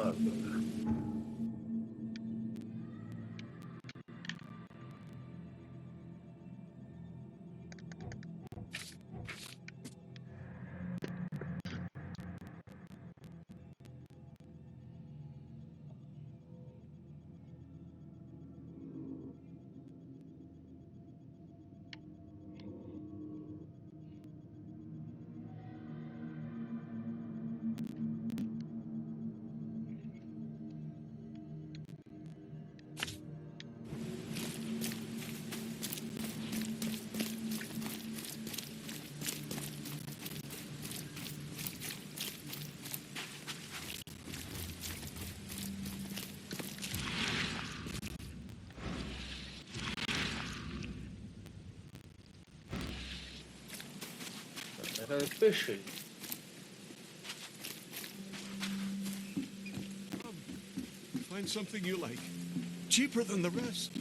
Allora. Era del pesce lì. Find something you like. Cheaper than the rest.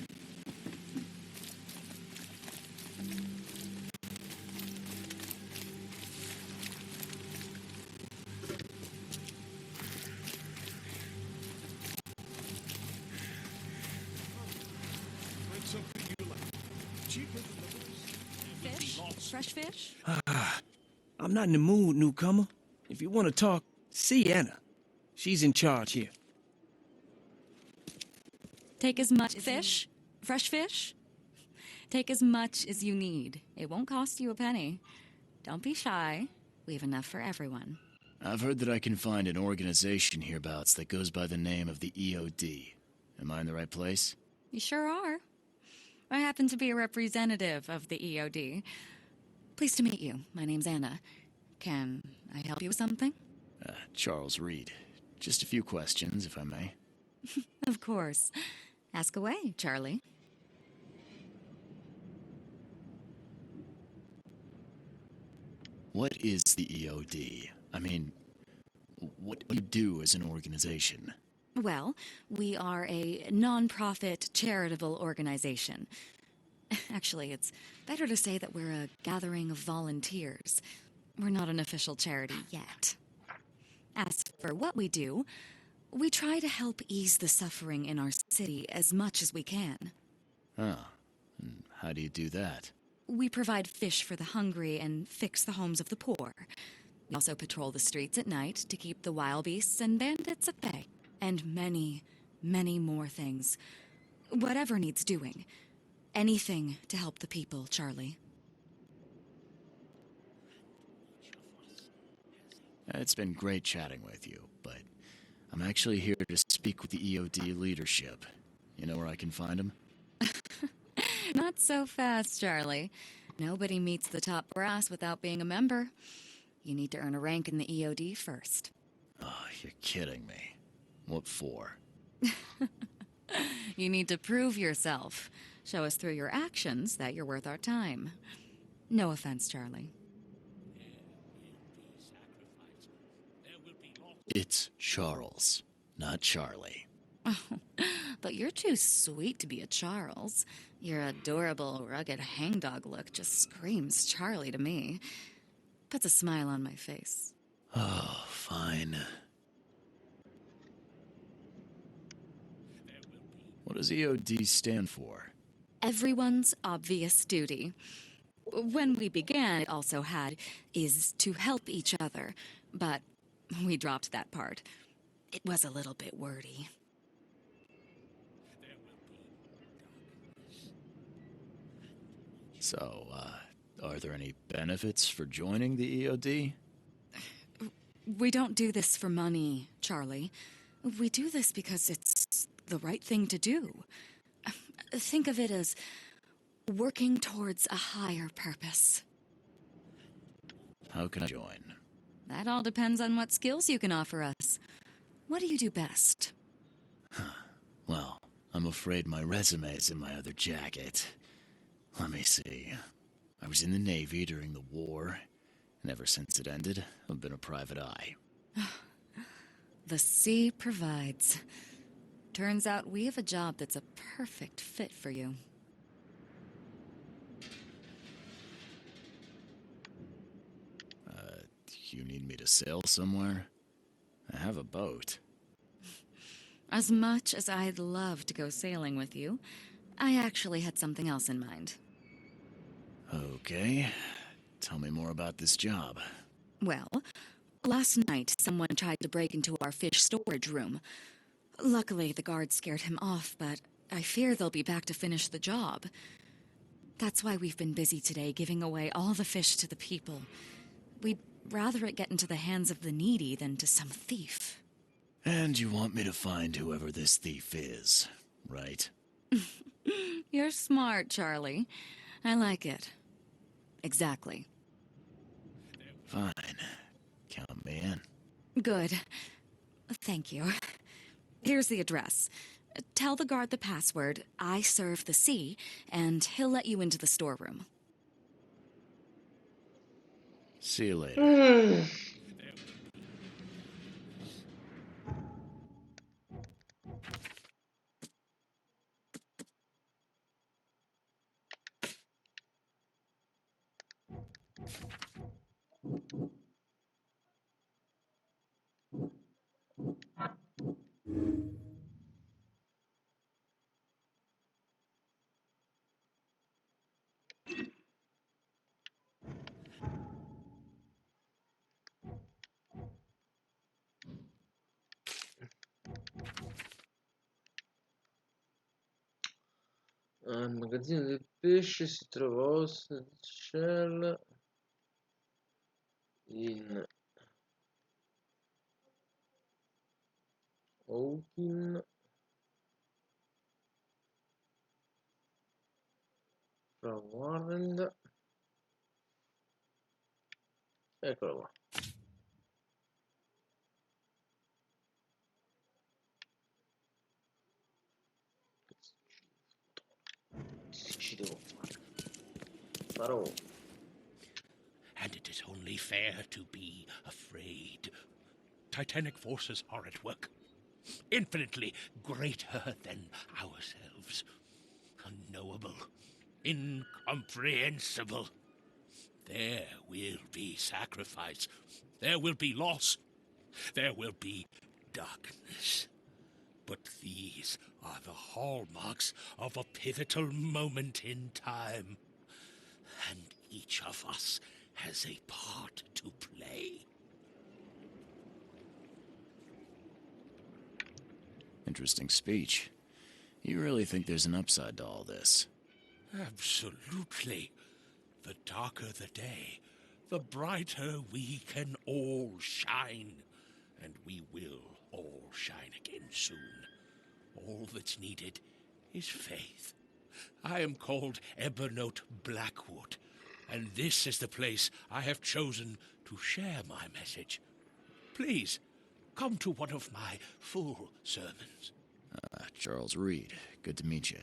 Find something you like. Cheaper than the rest. Fish? Fresh fish? I'm not in the mood, newcomer. If you want to talk, see Anna. She's in charge here. Take as much fish? Fresh fish? Take as much as you need. It won't cost you a penny. Don't be shy. We have enough for everyone. I've heard that I can find an organization hereabouts that goes by the name of the EOD. Am I in the right place? You sure are. I happen to be a representative of the EOD. Pleased to meet you. My name's Anna. Can I help you with something? Charles Reed. Just a few questions, if I may. Of course. Ask away, Charlie. What is the EOD? I mean, what do you do as an organization? Well, we are a non-profit charitable organization. Actually, it's better to say that we're a gathering of volunteers. We're not an official charity yet. As for what we do, we try to help ease the suffering in our city as much as we can. Oh, and how do you do that? We provide fish for the hungry and fix the homes of the poor. We also patrol the streets at night to keep the wild beasts and bandits at bay. And many, many more things. Whatever needs doing. Anything to help the people, Charlie. It's been great chatting with you, but I'm actually here to speak with the EOD leadership. You know where I can find them? Not so fast, Charlie. Nobody meets the top brass without being a member. You need to earn a rank in the EOD first. Oh, you're kidding me. What for? You need to prove yourself. Show us through your actions that you're worth our time. No offense, Charlie. It's Charles, not Charlie. Oh, but you're too sweet to be a Charles. Your adorable, rugged hangdog look just screams Charlie to me. Puts a smile on my face. Oh, fine. What does EOD stand for? Everyone's obvious duty. When we began, it also had, is to help each other, but we dropped that part. It was a little bit wordy. So, are there any benefits for joining the EOD? We don't do this for money, Charlie. We do this because it's the right thing to do. Think of it as working towards a higher purpose. How can I join? That all depends on what skills you can offer us. What do you do best? Well, I'm afraid my resume's in my other jacket. Let me see. I was in the Navy during the war, and ever since it ended, I've been a private eye. The sea provides. Turns out we have a job that's a perfect fit for you. You need me to sail somewhere? I have a boat. As much as I'd love to go sailing with you, I actually had something else in mind. Okay. Tell me more about this job. Well, last night someone tried to break into our fish storage room. Luckily, the guards scared him off, but I fear they'll be back to finish the job. That's why we've been busy today giving away all the fish to the people. We'd rather it get into the hands of the needy than to some thief. And you want me to find whoever this thief is, right? You're smart, Charlie. I like it. Exactly. Fine. Count me in. Good. Thank you. Here's the address. Tell the guard the password, I serve the sea, and he'll let you into the storeroom. See you later. Il magazzino del pesce si trova a Shell in Oakmont, fra Warren. Eccolo qua. Ci devo fare. Farò. And it is only fair to be afraid. Titanic forces are at work, infinitely greater than ourselves. Unknowable, incomprehensible. There will be sacrifice. There will be loss. There will be darkness. But these are the hallmarks of a pivotal moment in time. And each of us has a part to play. Interesting speech. You really think there's an upside to all this? Absolutely. The darker the day, the brighter we can all shine. And we will all shine again soon. All that's needed is faith. I am called Ebernote Blackwood, and this is the place I have chosen to share my message. Please, come to one of my full sermons. Charles Reed. Good to meet you.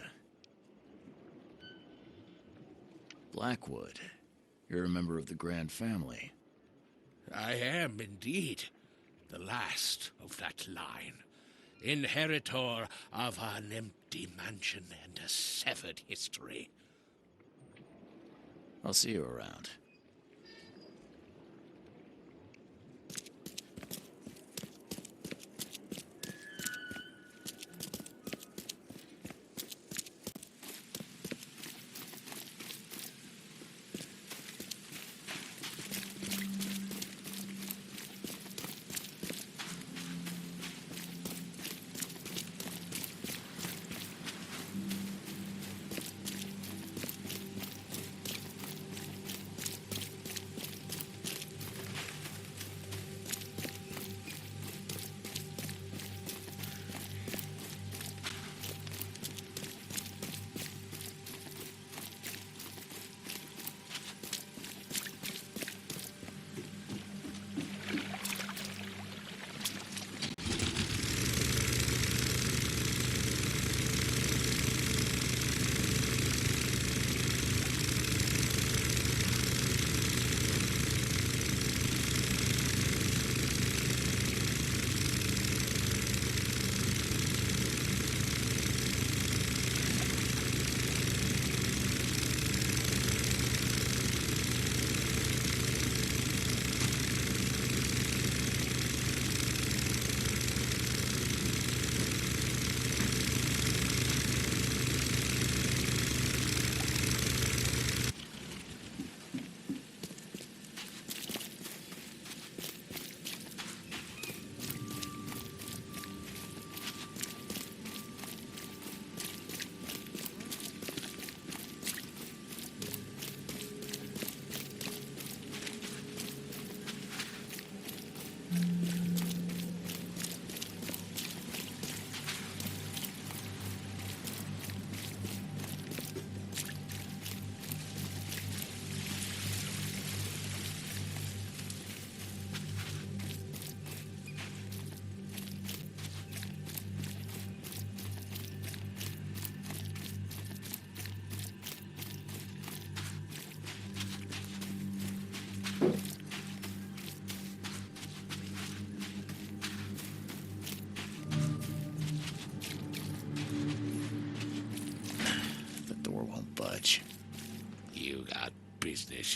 Blackwood. You're a member of the Grand Family. I am indeed the last of that line. Inheritor of an empty mansion and a severed history. I'll see you around.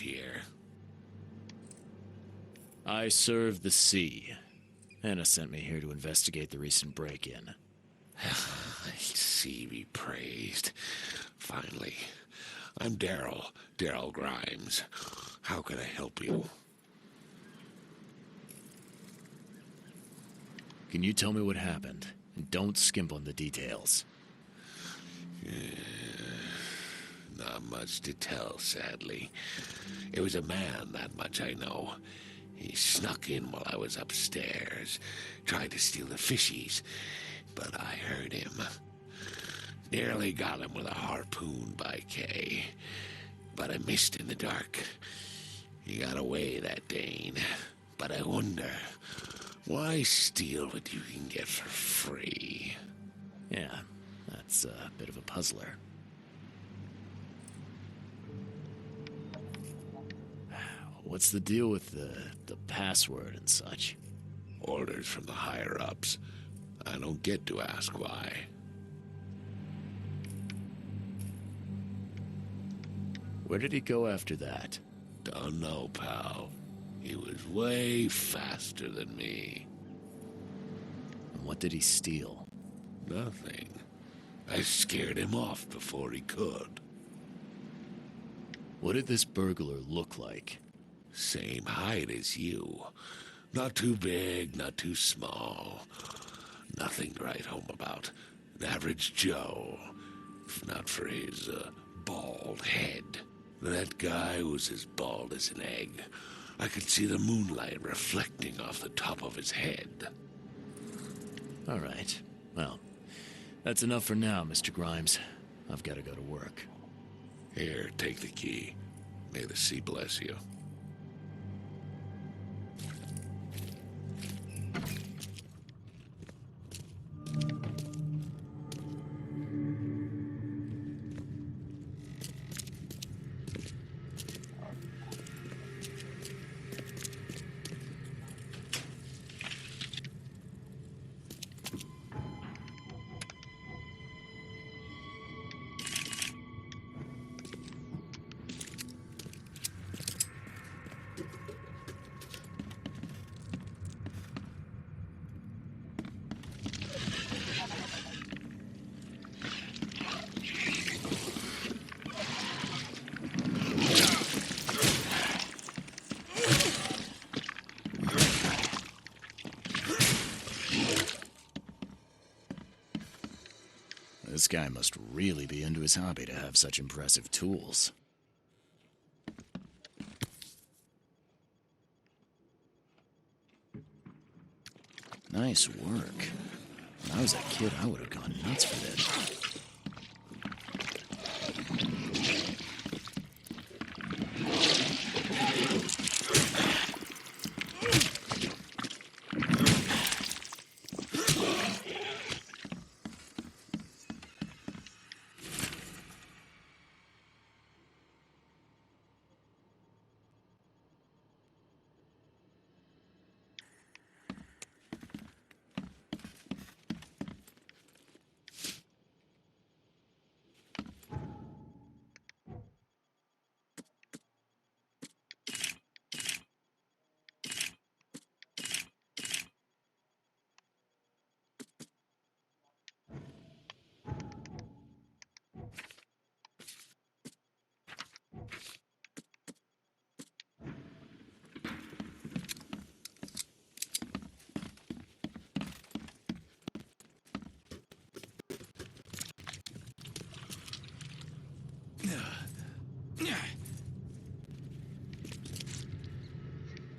here? I serve the sea. Anna sent me here to investigate the recent break-in. I see, be praised. Finally. I'm Daryl Grimes. How can I help you? Can you tell me what happened? And don't skimp on the details. Not much to tell, sadly. It was a man, that much I know. He snuck in while I was upstairs, tried to steal the fishies, but I heard him. Nearly got him with a harpoon by Kay, but I missed in the dark. He got away, that Dane, but I wonder, why steal what you can get for free? Yeah, that's a bit of a puzzler. What's the deal with the password and such? Orders from the higher-ups. I don't get to ask why. Where did he go after that? Don't know, pal. He was way faster than me. And what did he steal? Nothing. I scared him off before he could. What did this burglar look like? Same height as you. Not too big, not too small. Nothing to write home about. An average Joe. If not for his, bald head. That guy was as bald as an egg. I could see the moonlight reflecting off the top of his head. All right. Well, that's enough for now, Mr. Grimes. I've got to go to work. Here, take the key. May the sea bless you. This guy must really be into his hobby to have such impressive tools. Nice work. When I was a kid, I would have gone nuts for this.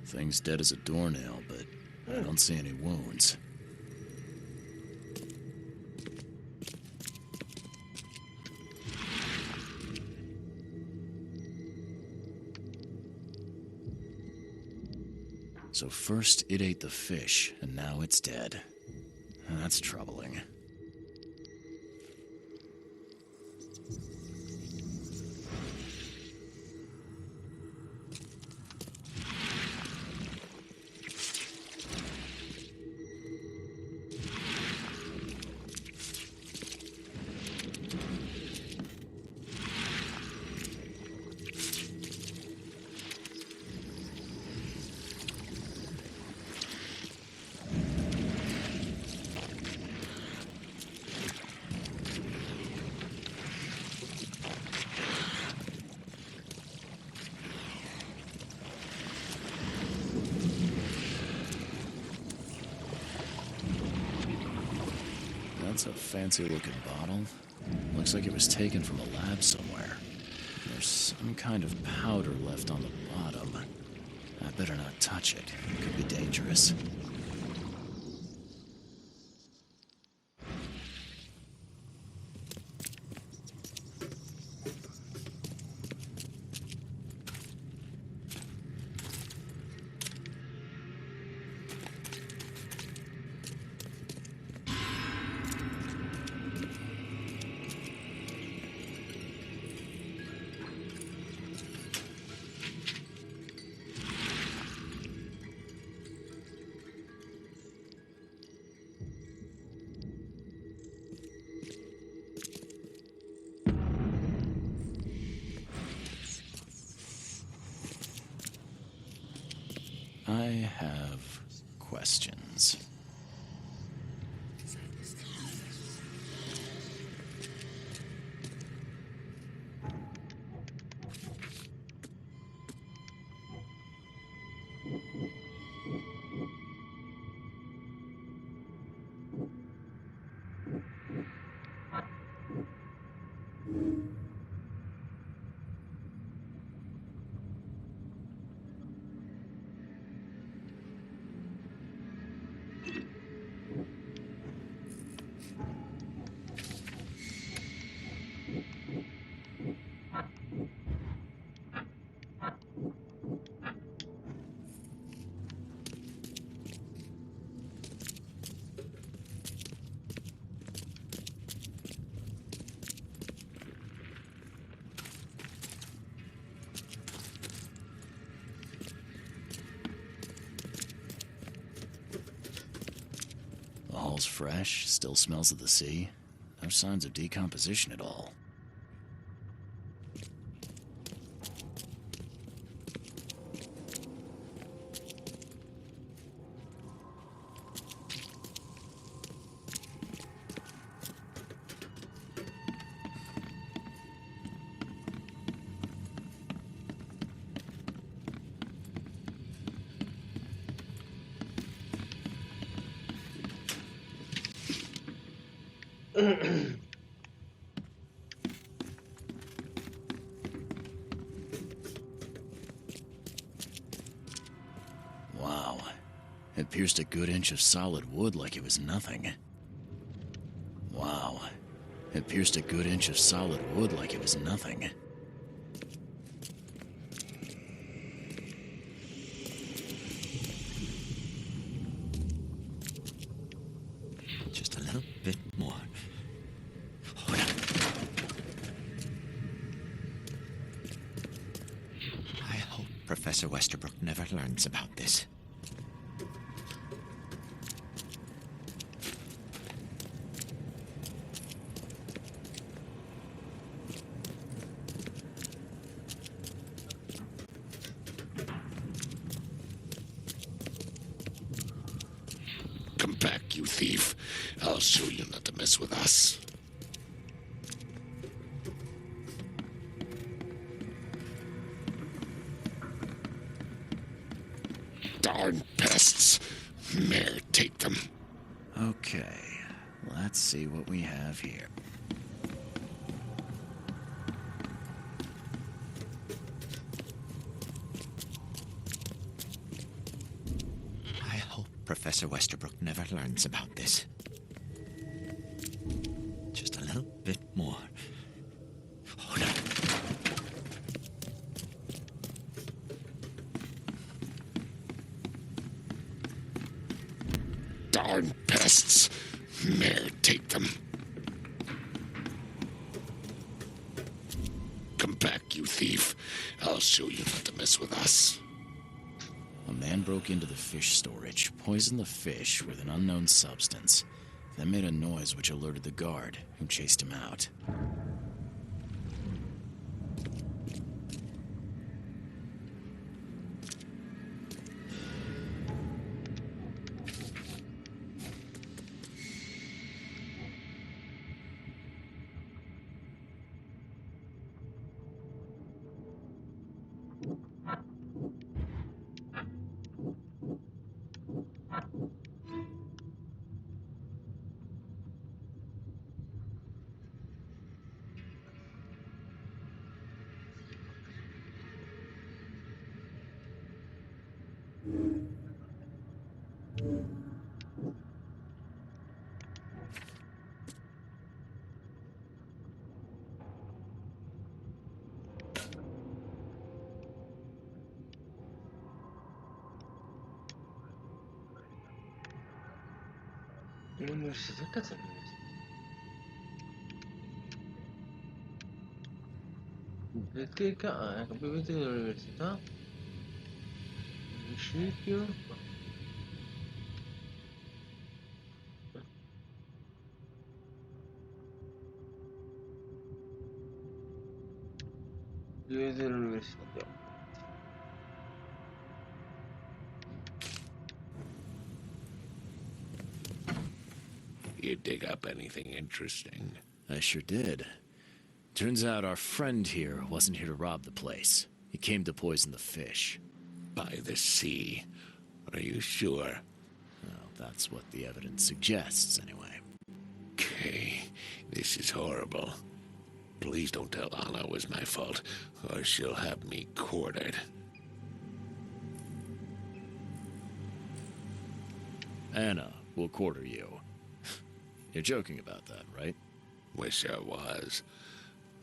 Thing's dead as a doornail, but I don't see any wounds. So first it ate the fish, and now it's dead. That's troubling. That's a fancy-looking bottle. Looks like it was taken from a lab somewhere. There's some kind of powder left on the bottom. I better not touch it. It could be dangerous. I have questions. The hall's fresh, still smells of the sea. No signs of decomposition at all. Wow. It pierced a good inch of solid wood like it was nothing. Wow. It pierced a good inch of solid wood like it was nothing. Just a little bit more. Hold on. I hope Professor Westerbrook never learns about this. Come back, you thief. I'll show you not to mess with us. Darn pests. Mayor, take them. Okay, let's see what we have here. I hope Professor Westerbrook never learns about this. Just a little bit more. Hold on. Darn pests. Mayor, take them. Come back, you thief. I'll show you not to mess with us. A man broke into the fish storage, poisoned the fish with an unknown substance, then made a noise which alerted the guard, who chased him out. L'università, cazzo è l'università? Biblioteca, ah, ecco, biblioteca dell'università. Municipio. Biblioteca dell'università. You dig up anything interesting? I sure did. Turns out our friend here wasn't here to rob the place. He came to poison the fish. By the sea. Are you sure? Well, that's what the evidence suggests, anyway. Okay, this is horrible. Please don't tell Anna it was my fault, or she'll have me quartered. Anna will quarter you. You're joking about that, right? Wish I was.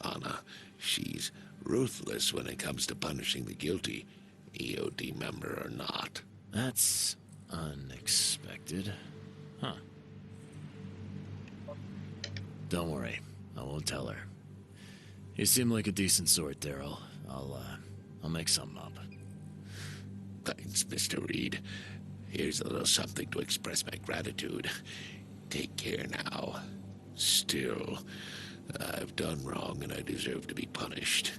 Anna, she's ruthless when it comes to punishing the guilty, EOD member or not. That's unexpected. Huh. Don't worry. I won't tell her. You seem like a decent sort, Daryl. I'll make something up. Thanks, Mr. Reed. Here's a little something to express my gratitude. Take care now. Still, I've done wrong and I deserve to be punished.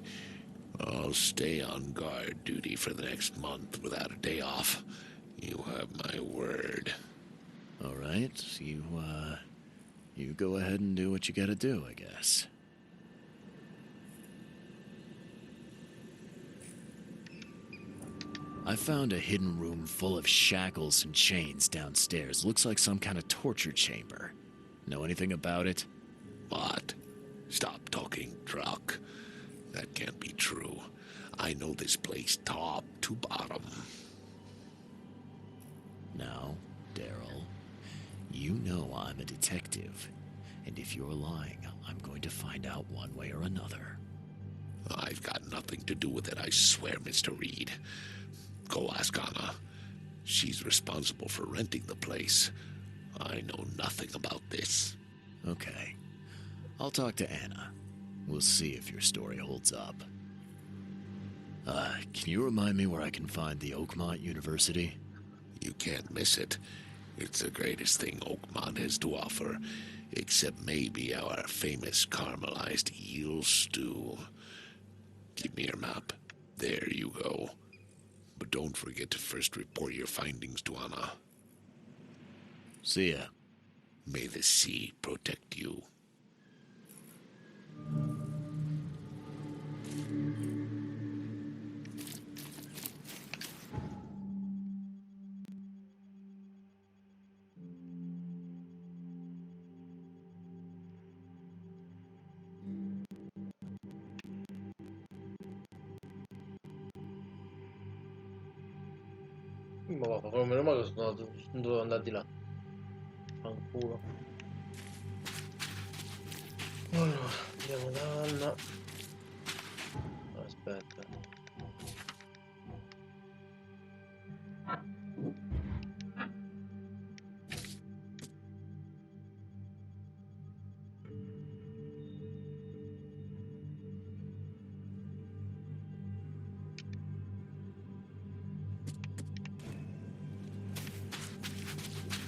I'll stay on guard duty for the next month without a day off. You have my word. All right. You go ahead and do what you gotta do, I guess. I found a hidden room full of shackles and chains downstairs. Looks like some kind of torture chamber. Know anything about it? What? Stop talking drunk. That can't be true. I know this place top to bottom. Now, Daryl, you know I'm a detective. And if you're lying, I'm going to find out one way or another. I've got nothing to do with it, I swear, Mr. Reed. Go ask Anna. She's responsible for renting the place. I know nothing about this. Okay. I'll talk to Anna. We'll see if your story holds up. Can you remind me where I can find the Oakmont University? You can't miss it. It's the greatest thing Oakmont has to offer, except maybe our famous caramelized eel stew. Give me your map. There you go. But don't forget to first report your findings to Anna. See ya. May the sea protect you. Ma va, meno male che non dovevo andare di là. Fanculo. Allora, andiamo da Anna. Aspetta.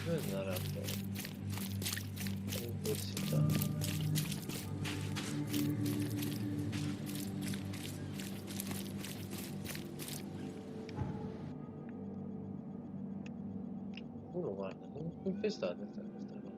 Dove andare a fare? All'università. Uno guarda, sono infestate queste cose.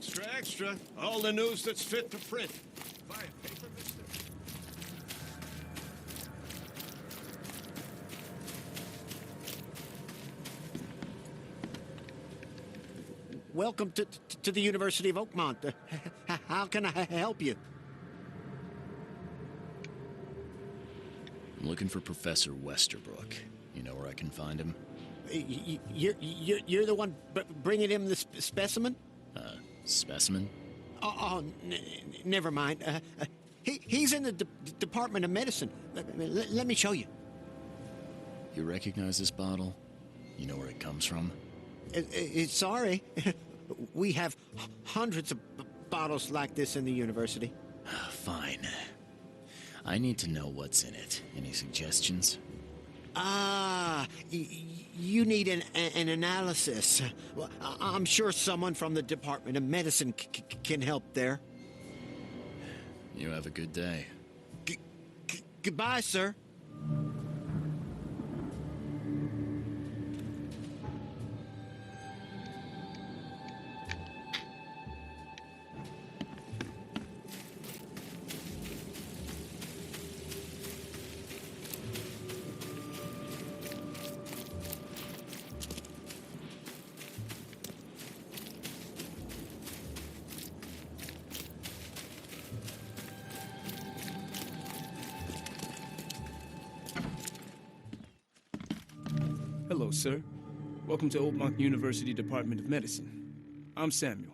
Extra, extra. All the news that's fit to print. Buy a paper, mister? Welcome to the University of Oakmont. How can I help you? I'm looking for Professor Westerbrook. You know where I can find him? You're the one bringing him the specimen? Specimen? Never mind. He's in the Department of Medicine. Let me show you. You recognize this bottle? You know where it comes from? Sorry. We have hundreds of bottles like this in the university. Fine. I need to know what's in it. Any suggestions? You need an analysis. Well, I'm sure someone from the Department of Medicine can help there. You have a good day. Goodbye, sir. Hello, sir. Welcome to Oakmont University Department of Medicine. I'm Samuel.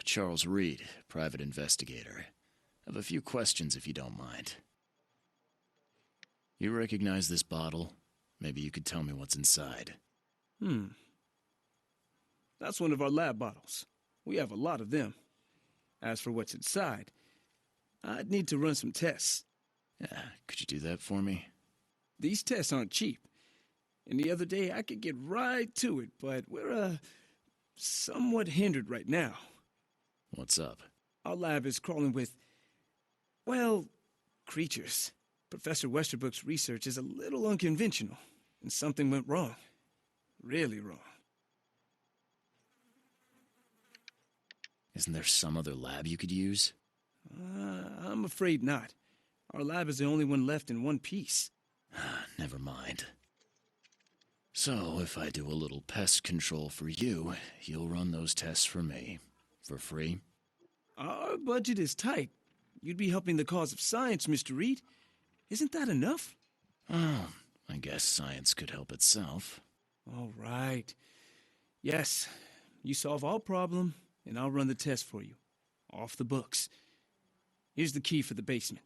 Charles Reed, private investigator. I have a few questions if you don't mind. You recognize this bottle? Maybe you could tell me what's inside. That's one of our lab bottles. We have a lot of them. As for what's inside, I'd need to run some tests. Could you do that for me? These tests aren't cheap. And the other day, I could get right to it, but we're, somewhat hindered right now. What's up? Our lab is crawling with, well, creatures. Professor Westerbrook's research is a little unconventional, and something went wrong. Really wrong. Isn't there some other lab you could use? I'm afraid not. Our lab is the only one left in one piece. Never mind. So, if I do a little pest control for you, you'll run those tests for me. For free? Our budget is tight. You'd be helping the cause of science, Mr. Reed. Isn't that enough? Oh, I guess science could help itself. All right. Yes, you solve our problem, and I'll run the test for you. Off the books. Here's the key for the basement.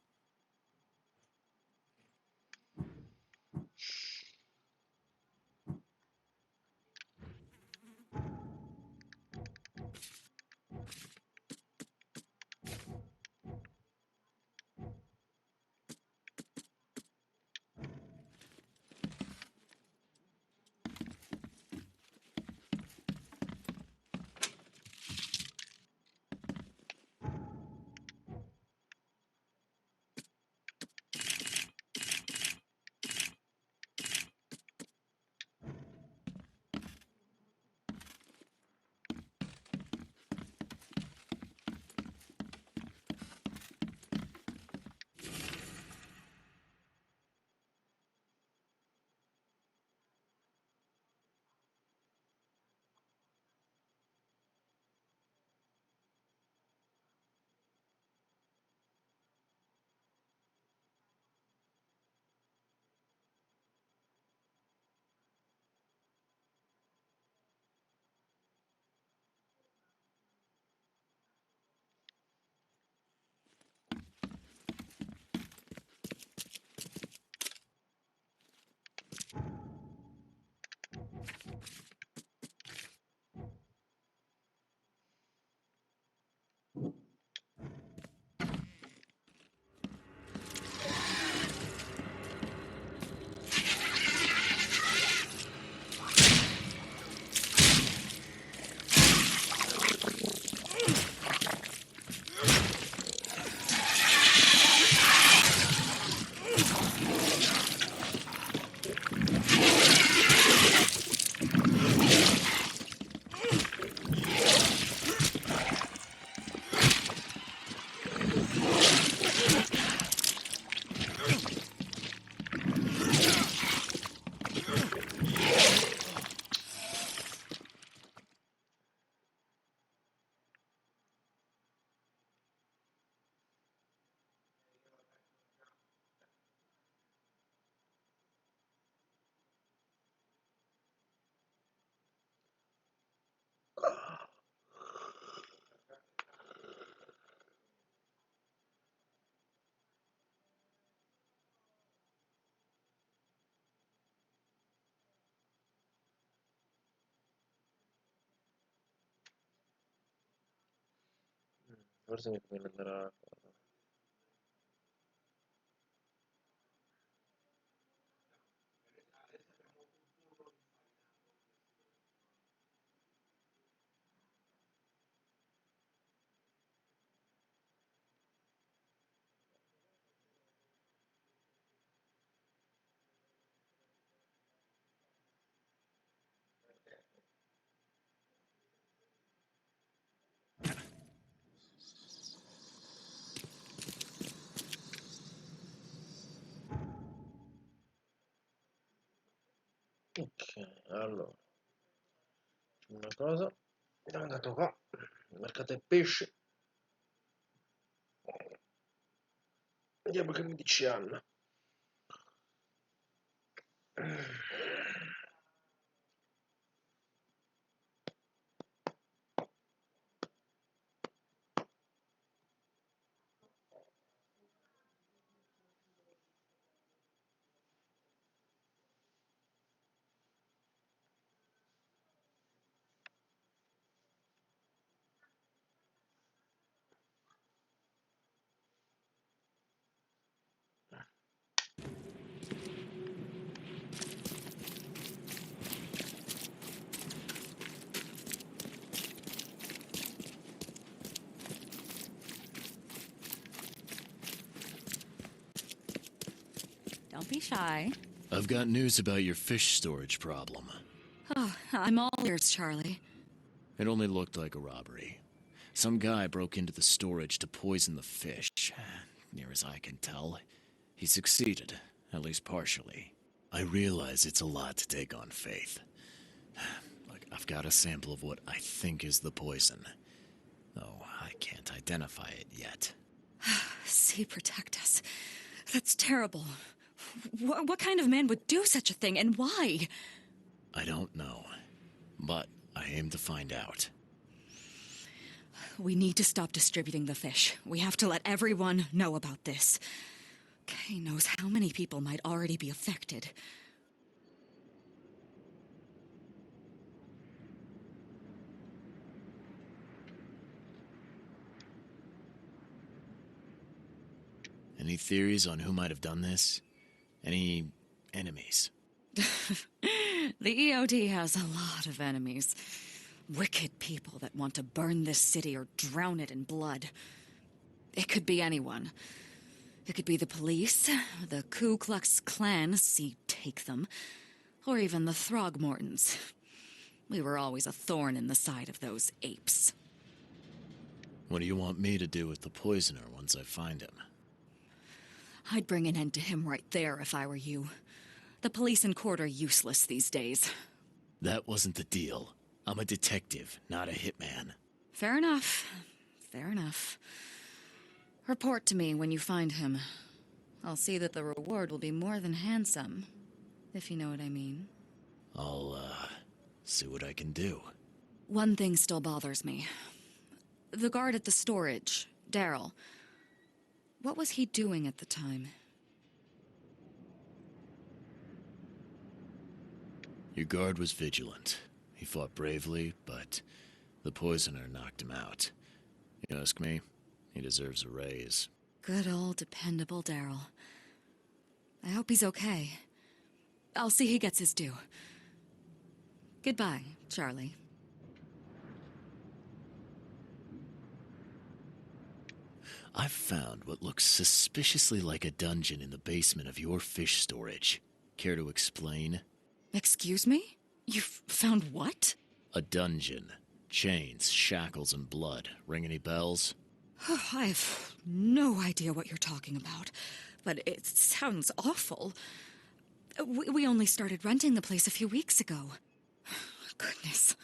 Forse mi conviene andare a... Ok, allora, facciamo una cosa, abbiamo andato qua, mercato del pesce, vediamo che mi dice Anna. Don't be shy. I've got news about your fish storage problem. Oh, I'm all ears, Charlie. It only looked like a robbery. Some guy broke into the storage to poison the fish. Near as I can tell, he succeeded, at least partially. I realize it's a lot to take on faith. Look, I've got a sample of what I think is the poison. Though I can't identify it yet. See, protect us. That's terrible. What kind of man would do such a thing, and why? I don't know, but I aim to find out. We need to stop distributing the fish. We have to let everyone know about this. Kay knows how many people might already be affected. Any theories on who might have done this? Any enemies? The EOD has a lot of enemies. Wicked people that want to burn this city or drown it in blood. It could be anyone. It could be the police, the Ku Klux Klan, see, take them, or even the Throgmortons. We were always a thorn in the side of those apes. What do you want me to do with the poisoner once I find him? I'd bring an end to him right there if I were you. The police and court are useless these days. That wasn't the deal. I'm a detective, not a hitman. Fair enough. Fair enough. Report to me when you find him. I'll see that the reward will be more than handsome, if you know what I mean. I'll, see what I can do. One thing still bothers me. The guard at the storage, Daryl. What was he doing at the time? Your guard was vigilant. He fought bravely, but the poisoner knocked him out. You ask me, he deserves a raise. Good old dependable Daryl. I hope he's okay. I'll see he gets his due. Goodbye, Charlie. I've found what looks suspiciously like a dungeon in the basement of your fish storage. Care to explain? Excuse me? You've found what? A dungeon. Chains, shackles, and blood. Ring any bells? I have no idea what you're talking about, but it sounds awful. We only started renting the place a few weeks ago. Goodness.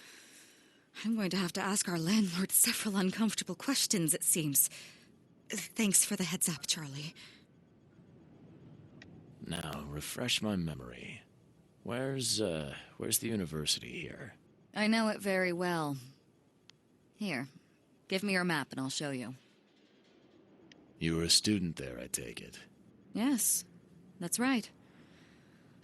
I'm going to have to ask our landlord several uncomfortable questions, it seems. Thanks for the heads up, Charlie. Now, refresh my memory. Where's the university here? I know it very well. Here, give me your map and I'll show you. You were a student there, I take it. Yes, that's right.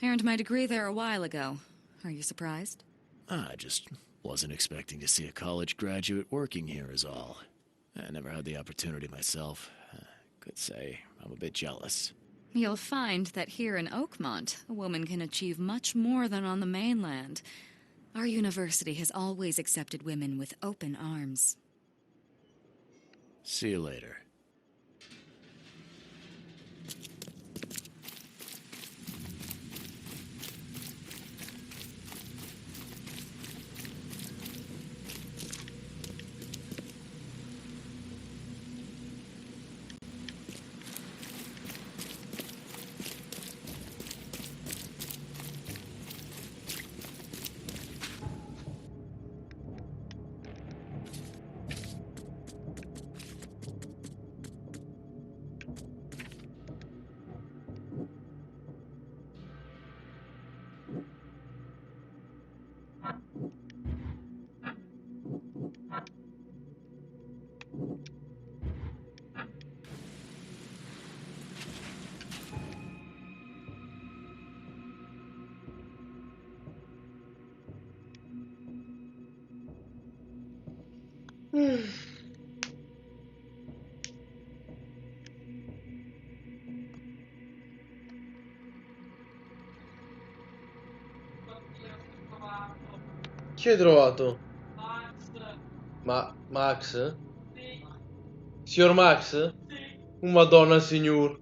I earned my degree there a while ago. Are you surprised? I just wasn't expecting to see a college graduate working here is all. I never had the opportunity myself. Could say I'm a bit jealous. You'll find that here in Oakmont, a woman can achieve much more than on the mainland. Our university has always accepted women with open arms. See you later. Chi hai trovato? Max? Signor Max? Madonna signor.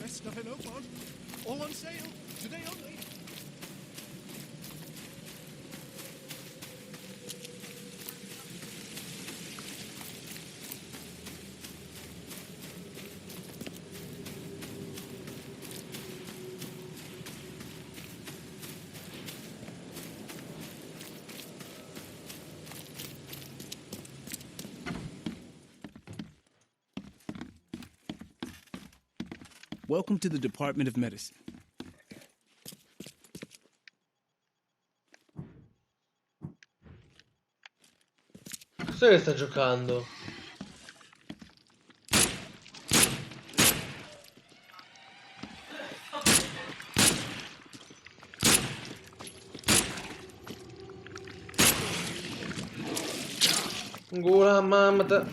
Best stuff in Oakmont. All on sale. Today only. Welcome to the Department of Medicine. Cos'è che sta giocando? Gula mamma.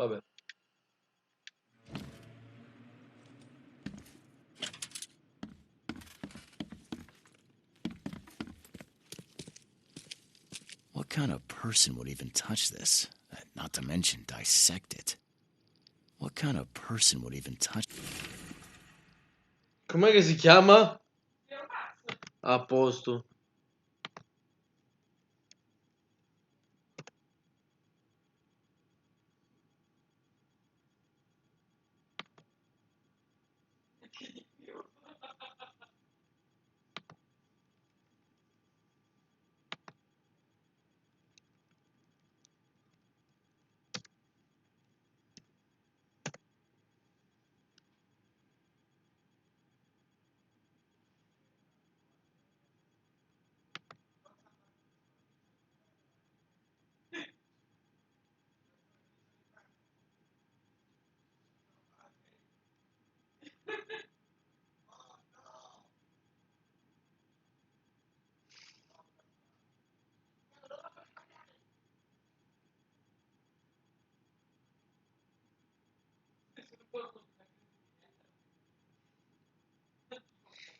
Vabbè. What kind of person would even touch this? Not to mention dissect it. What kind of person would even touch... Com'è che si chiama? A posto.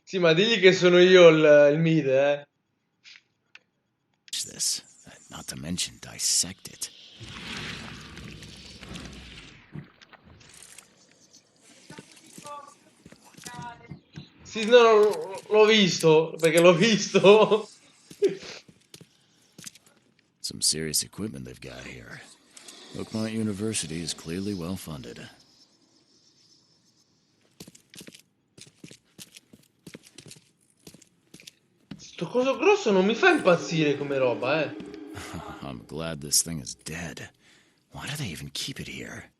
Sì, ma digli che sono io il mid, eh. this? Not to mention dissect it. Sì, no, l'ho visto, perché l'ho visto. Some serious equipment they've got here. Oakmont University is clearly well funded. Sto coso grosso non mi fa impazzire come roba, eh. I'm glad this thing is dead. Why do they even keep it here?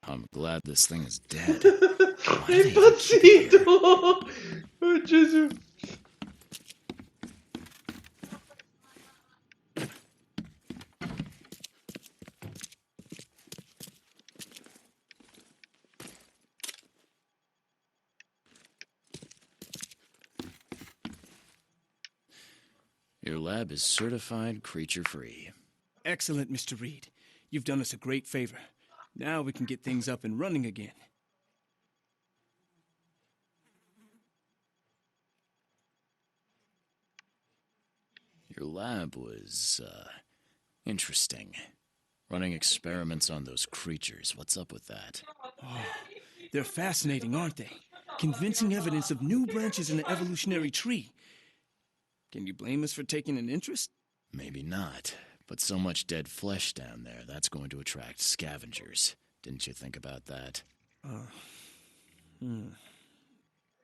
I'm glad this thing is dead. Why È do they even keep it impazzito! here? Oh Gesù! Your lab is certified creature-free. Excellent, Mr. Reed. You've done us a great favor. Now we can get things up and running again. Your lab was, interesting. Running experiments on those creatures. What's up with that? They're fascinating, aren't they? Convincing evidence of new branches in the evolutionary tree. Can you blame us for taking an interest? Maybe not. But so much dead flesh down there, that's going to attract scavengers. Didn't you think about that?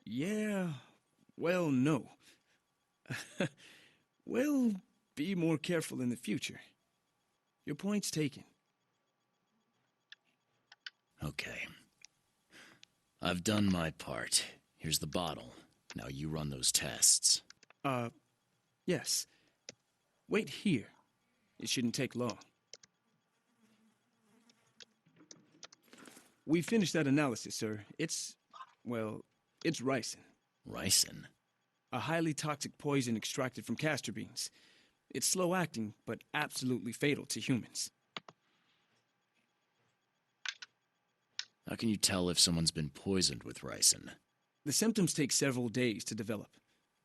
Yeah, well, no. We'll be more careful in the future. Your point's taken. Okay. I've done my part. Here's the bottle. Now you run those tests. Yes. Wait here. It shouldn't take long. We finished that analysis, sir. It's ricin. Ricin? A highly toxic poison extracted from castor beans. It's slow-acting, but absolutely fatal to humans. How can you tell if someone's been poisoned with ricin? The symptoms take several days to develop.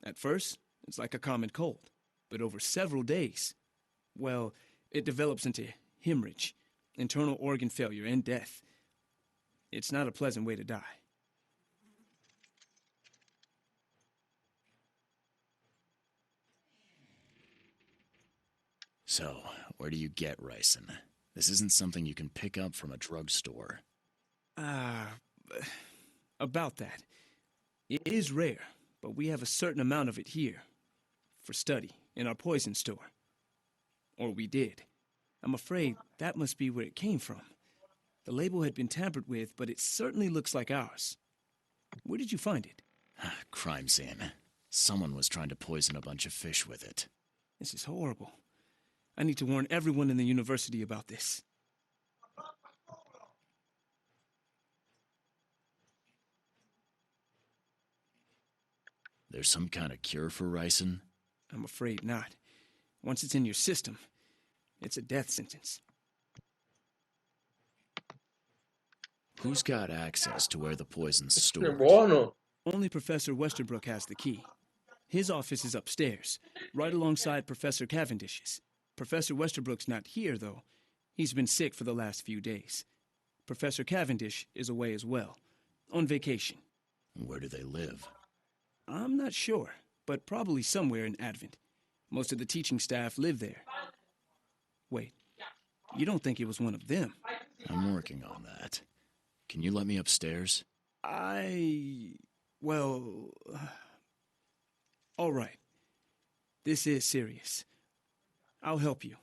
At first, it's like a common cold. But over several days, well, it develops into hemorrhage, internal organ failure, and death. It's not a pleasant way to die. So, where do you get ricin? This isn't something you can pick up from a drugstore. About that. It is rare, but we have a certain amount of it here. For study, in our poison store. Or we did. I'm afraid that must be where it came from. The label had been tampered with, but it certainly looks like ours. Where did you find it? Crime scene. Someone was trying to poison a bunch of fish with it. This is horrible. I need to warn everyone in the university about this. There's some kind of cure for ricin? I'm afraid not. Once it's in your system, it's a death sentence. Who's got access to where the poison's È stored? buono! Only Professor Westerbrook has the key. His office is upstairs, right alongside Professor Cavendish's. Professor Westerbrook's not here, though. He's been sick for the last few days. Professor Cavendish is away as well, on vacation. Where do they live? I'm not sure, but probably somewhere in Advent. Most of the teaching staff live there. Wait, you don't think it was one of them? I'm working on that. Can you let me upstairs? Well... all right. This is serious. I'll help you.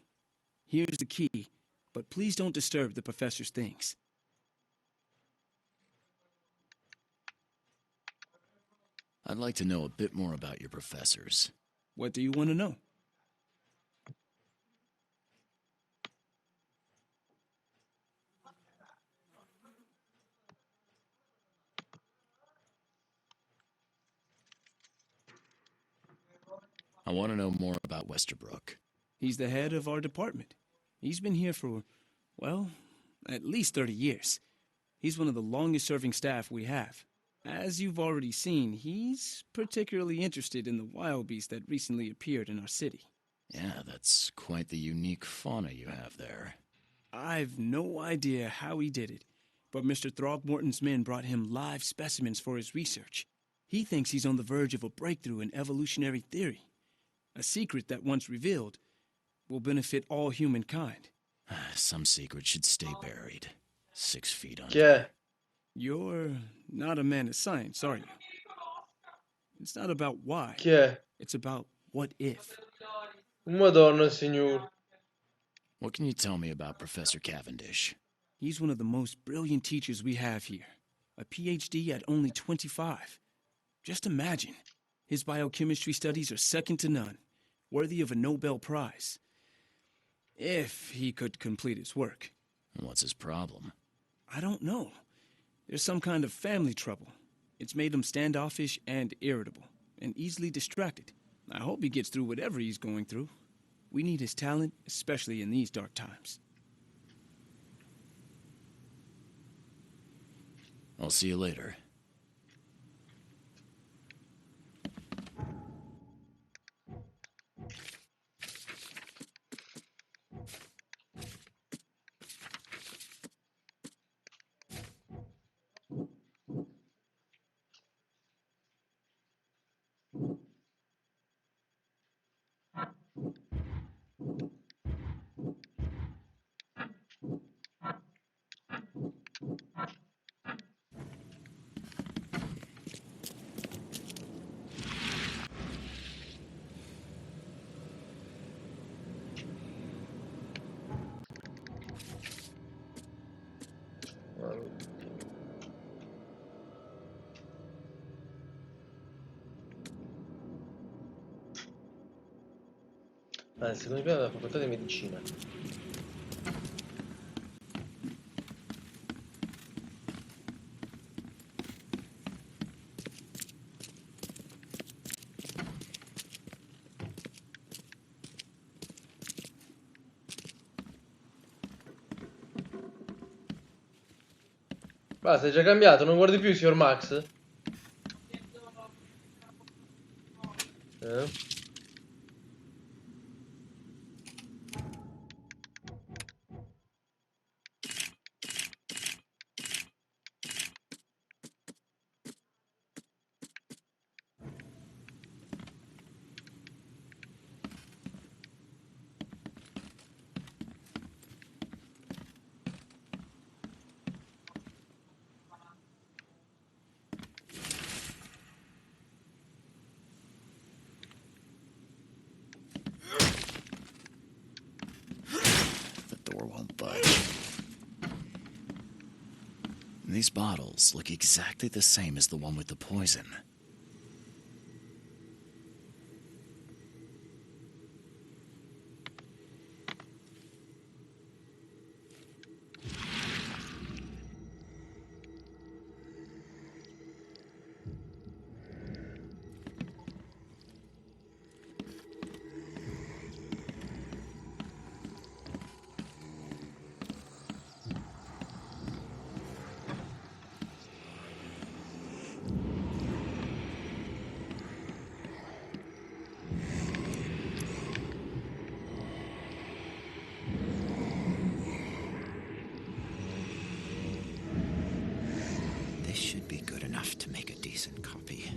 Here's the key, but please don't disturb the professor's things. I'd like to know a bit more about your professors. What do you want to know? I want to know more about Westerbrook. He's the head of our department. He's been here for, well, at least 30 years. He's one of the longest-serving staff we have. As you've already seen, he's particularly interested in the wild beast that recently appeared in our city. Yeah, that's quite the unique fauna you have there. I've no idea how he did it, but Mr. Throgmorton's men brought him live specimens for his research. He thinks he's on the verge of a breakthrough in evolutionary theory, a secret that, once revealed, will benefit all humankind. Some secret should stay buried. 6 feet Chi è? under. You're not a man of science, are you? It's not about why. Chi è? It's about what if. Madonna signor. What can you tell me about Professor Cavendish? He's one of the most brilliant teachers we have here. A PhD at only 25. Just imagine. His biochemistry studies are second to none, worthy of a Nobel Prize. If he could complete his work. What's his problem? I don't know. There's some kind of family trouble. It's made him standoffish and irritable, and easily distracted. I hope he gets through whatever he's going through. We need his talent, especially in these dark times. I'll see you later. Secondo piano della facoltà di medicina. Basta, è già cambiato, non guardi più, signor Max? The door won't budge. These bottles look exactly the same as the one with the poison. This should be good enough to make a decent copy.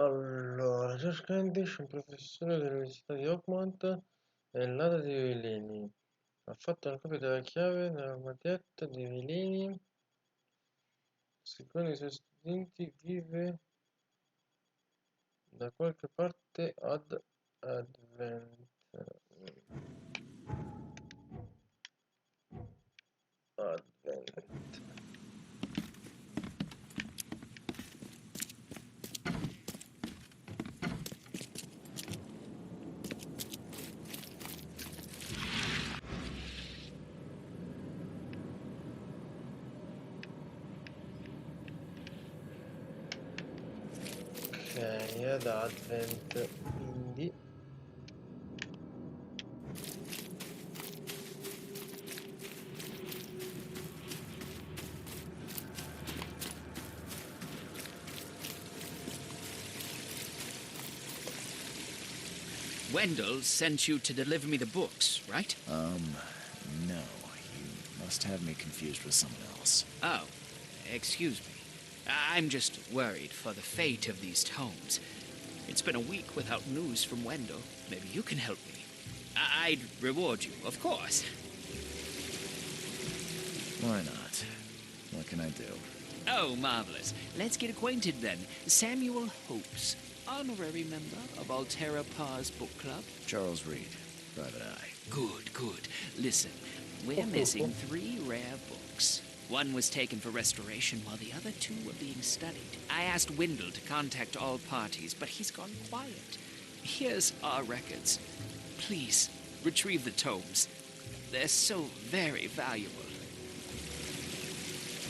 Allora, George Candish, un professore dell'Università di Oakmont, è nato di veleni. Ha fatto una copia della chiave nella matita di veleni. Secondo i suoi studenti vive da qualche parte ad Advent. Advent. Ok, ad Advent, quindi Wendell sent you to deliver me the books, right? No. You must have me confused with someone else. Oh, excuse me. I'm just worried for the fate of these tomes. It's been a week without news from Wendell. Maybe you can help me. I'd reward you, of course. Why not? What can I do? Oh, marvelous. Let's get acquainted then. Samuel Hopes, honorary member of Altera Par's book club. Charles Reed, Private Eye. Good, good. Listen, we're missing 3 rare books. One was taken for restoration while the other 2 were being studied. I asked Wendell to contact all parties, but he's gone quiet. Here's our records. Please, retrieve the tomes. They're so very valuable.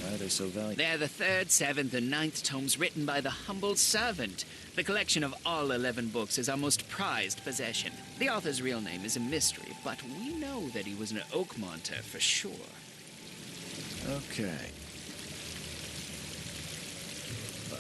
Why are they so valuable? They're the 3rd, 7th, and 9th tomes written by the humble servant. The collection of all 11 books is our most prized possession. The author's real name is a mystery, but we know that he was an Oakmonter for sure. Okay. Bye.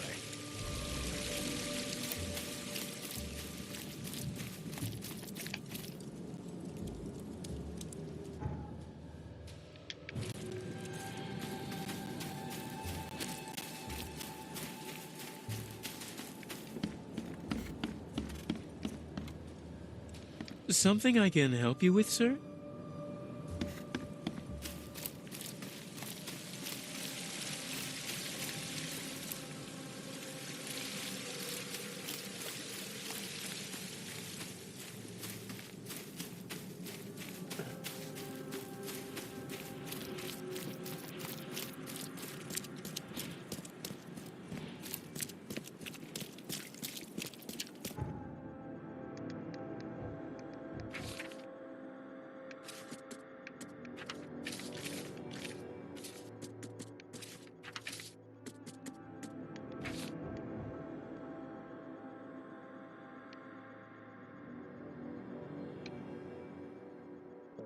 Something I can help you with, sir?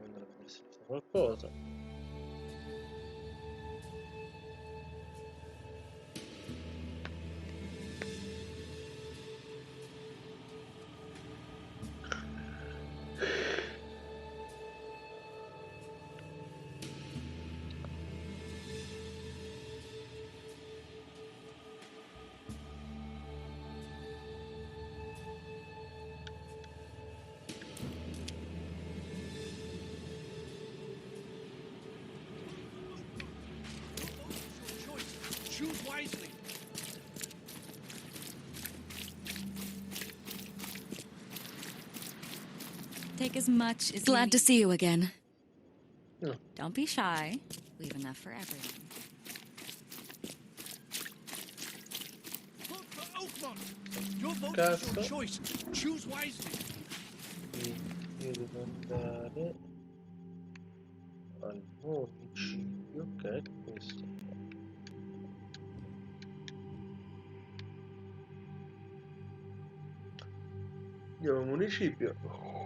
dovrebbe essere qualcosa. Choose wisely. Take as much as Glad to see you again. No. Don't be shy. We've enough for everyone. Vote for Oakmont. Your vote is Cazzo. your choice. Choose wisely. Io devo andare al municipio, ok, questo qua. Andiamo al municipio.